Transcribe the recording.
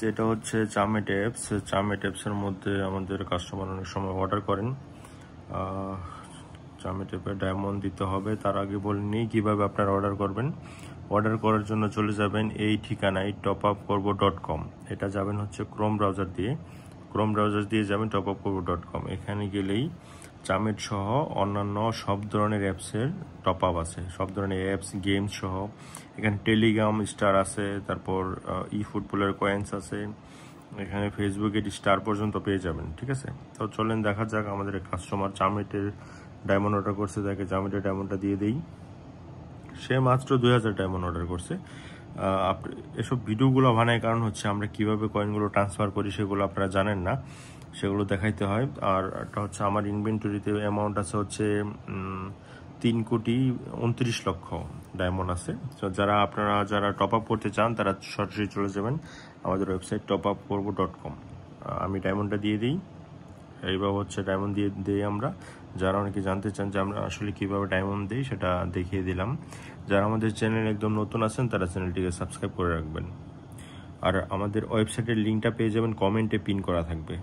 এটা হচ্ছে চামেট অ্যাপস। চামেট অ্যাপসের মধ্যে আমাদের কাস্টমার অনেক সময় অর্ডার করেন। চামেট অ্যাপে ডায়মন্ড দিতে হবে। তার আগে বলিনি কীভাবে আপনারা অর্ডার করবেন। অর্ডার করার জন্য চলে যাবেন এই ঠিকানায় topupkorbo.com। এটা যাবেন হচ্ছে ক্রোম ব্রাউজার দিয়ে যাবেন topupkorbo.com। এখানে গেলেই চামেট সহ অন্যান্য সব ধরনের অ্যাপসের টপ আপ আছে, সব ধরনের অ্যাপস, গেমস সহ। এখানে টেলিগ্রাম স্টার আছে, তারপর ই ফুটবলের কয়েন্স আছে, এখানে ফেসবুকের স্টার পর্যন্ত পেয়ে যাবেন। ঠিক আছে, তো চলেন দেখা যাক। আমাদের কাস্টমার চামেটের ডায়মন্ড অর্ডার করছে, তাকে চামেটের ডায়মন্ডটা দিয়ে দিই। সে মাত্র 2000 ডায়মন্ড অর্ডার করছে। এসব ভিডিওগুলো বানায় কারণ হচ্ছে আমরা কিভাবে কয়েনগুলো ট্রান্সফার করি সেগুলো আপনারা জানেন না, সেগুলো দেখাইতে হয়। আর এটা হচ্ছে আমার ইনভেন্টরিতে অ্যামাউন্ট আছে হচ্ছে 3,29,00,000 ডায়মন্ড আছে। তো যারা টপ আপ করতে চান তারা সরাসরি চলে যাবেন আমাদের ওয়েবসাইট topupkorbo.com। আমি ডায়মন্ডটা দিয়ে দিই। এইভাবে হচ্ছে ডায়মন্ড দিয়ে দিই আমরা। যারা অনেকে জানতে চান যে আমরা আসলে কীভাবে ডায়মন্ড দিই সেটা দেখিয়ে দিলাম। যারা আমাদের চ্যানেল একদম নতুন আছেন তারা চ্যানেলটিকে সাবস্ক্রাইব করে রাখবেন। আর আমাদের ওয়েবসাইটের লিঙ্কটা পেয়ে যাবেন, কমেন্টে পিন করা থাকবে।